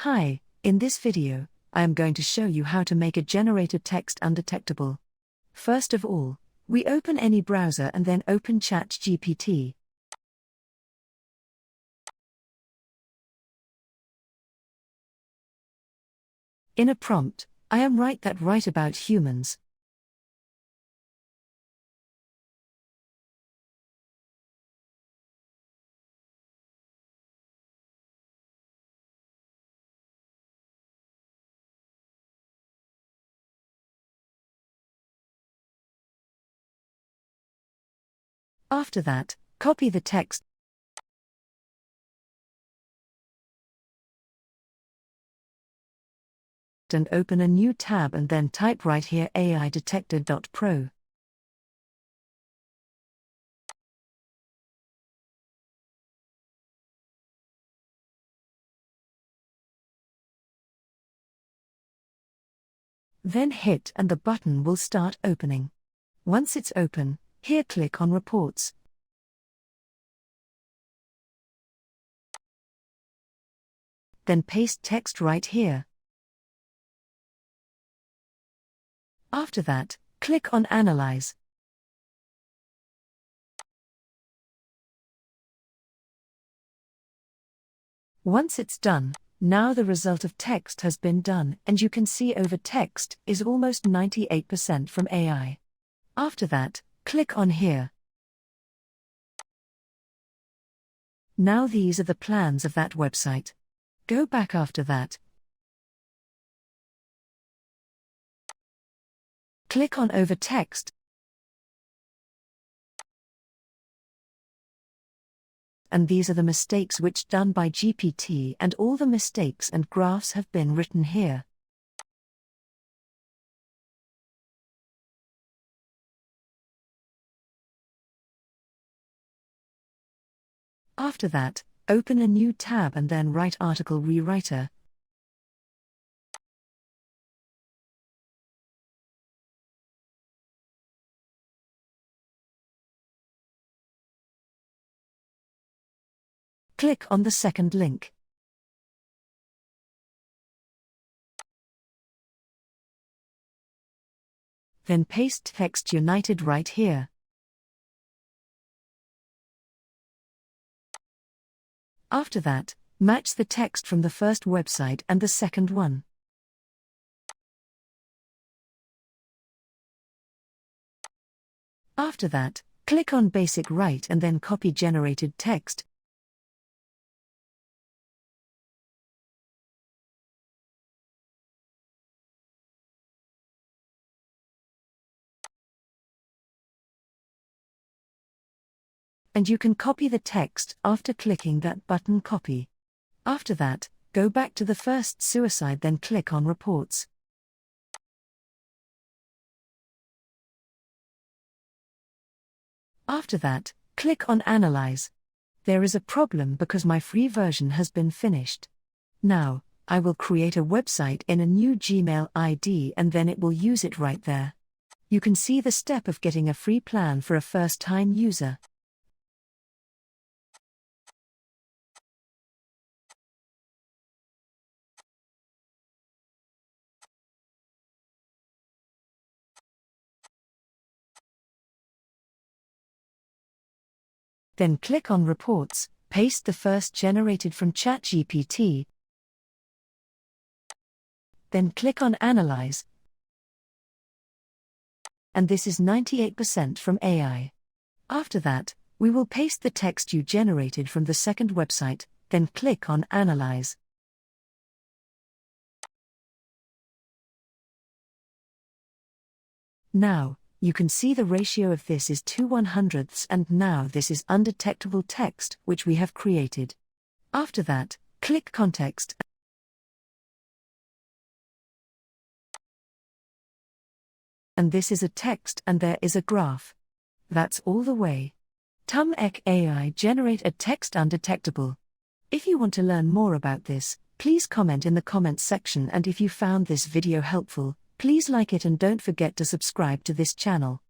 Hi, in this video, I am going to show you how to make a generated text undetectable. First of all, we open any browser and then open ChatGPT. In a prompt, I am write about humans. After that, copy the text and open a new tab and then type right here AI-detector.pro. Then hit and the button will start opening. Once it's open, here click on Reports. Then paste text right here. After that, click on Analyze. Once it's done, now the result of text has been done and you can see over text is almost 98% from AI. After that, click on here. Now these are the plans of that website. Go back after that. Click on Over Text. And these are the mistakes which done by GPT, and all the mistakes and graphs have been written here. After that, open a new tab and then write Article Rewriter. Click on the second link. Then paste text united right here. After that, match the text from the first website and the second one. After that, click on Basic Write and then copy generated text. And you can copy the text after clicking that button Copy. After that, go back to the first suicide, then click on Reports. After that, click on Analyze. There is a problem because my free version has been finished. Now, I will create a website in a new Gmail ID and then it will use it right there. You can see the step of getting a free plan for a first-time user. Then click on Reports, paste the first generated from ChatGPT. Then click on Analyze. And this is 98% from AI. After that, we will paste the text you generated from the second website, then click on Analyze. Now, you can see the ratio of this is 2/100, and now this is undetectable text which we have created. After that, click Context. And this is a text and there is a graph. That's all the way. Tum-ek AI generate a text undetectable. If you want to learn more about this, please comment in the comments section, and if you found this video helpful, please like it and don't forget to subscribe to this channel.